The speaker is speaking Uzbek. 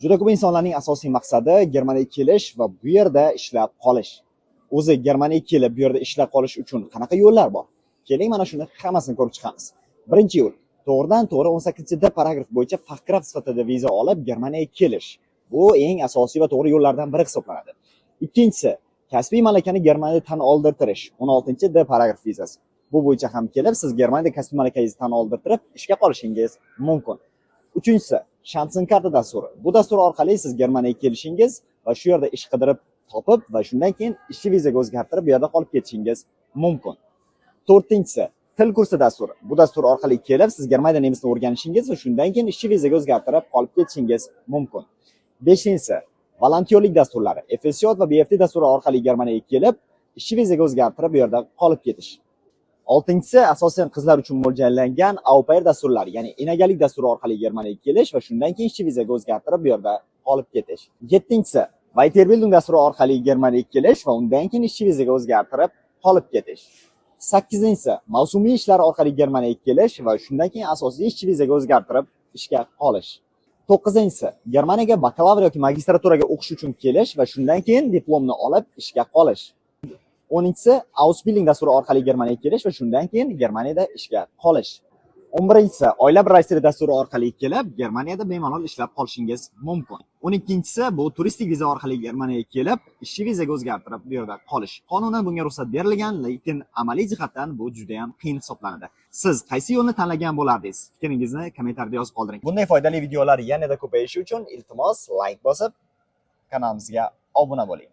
Juda ko'p insonlarning asosiy maqsadi Germaniyaga kelish va bu yerda ishlab qolish. O'zi Germaniyaga kelib, bu yerda ishlab qolish uchun qanaqa yo'llar bor? Keling, mana shuni hammasini ko'rib chiqamiz. Birinchi yo'l, to'g'ridan-to'g'ri 18-da paragraf bo'yicha faqraf sifatida viza olib Germaniyaga kelish. Bu eng asosiy va to'g'ri yo'llardan biri hisoblanadi. Ikkinchisi, kasbiy malakani Germaniyada tan oldirtirish. 16-da paragraf vizasi. Bu bo'yicha ham kelib, siz Germaniyada kasbiy malakangizni tan oldirtirib, ishga qolishingiz mumkin. Uchinchisi, Shansen karta dasturi. Bu dastur orqali siz Germaniyaga kelishingiz va shu yerda ish qidirib topib va shundan keyin ishchi vizaga o'zgartirib bu yerda qolib ketishingiz mumkin. To'rtinchisi, til kursi dasturi. Bu dastur orqali kelib siz Germaniyada nemisni o'rganishingiz va shundan keyin ishchi vizaga o'zgartirib qolib ketishingiz mumkin. Beshinchisi, volontyorlik dasturlari. FSJ va BFT dasturi orqali Germaniyaga kelib ishchi vizaga o'zgartirib bu yerda qolib ketish. Oltinchisi, asosan qizlar uchun mo'ljallangan au pair dasturlari, ya'ni enagalik dasturi orqali Germaniyaga kelish va shundan keyin ishchi vizaga o'zgartirib bu yerda qolib ketish. Yettinchisi, Weiterbildung dasturi orqali Germaniyaga kelish va undan keyin ishchi vizaga o'zgartirib qolib ketish. Sakkizinchisi, mavsumiy ishlar orqali Germaniyaga kelish va shundan keyin asosiy ishchi vizaga o'zgartirib ishga qolish. To'qqizinchisi, Germaniyaga bakalavr yoki magistraturaga o'qish uchun kelish va shundan keyin diplomni olib ishga qolish. 10-si Ausbildung dasturi orqali Germaniyaga kelish va shundan keyin Germaniyada ishga qolish. 11-si oila birlashtirish dasturi orqali kelib Germaniyada bemalol ishlab qolishingiz mumkin. 12-si bu turistik viza orqali Germaniyaga kelib ishchi vizaga o'zgartirib bu yerda qolish. Qonunan bunga ruxsat berilgan, lekin amaliy jihatdan bu juda ham qiyin hisoblanadi. Siz qaysi yo'lni tanlagan bo'lardingiz? Fikringizni kommentariyada yozib qoldiring. Bunday foydali videolar yanada ko'payishi uchun iltimos like bosib kanalimizga obuna bo'ling.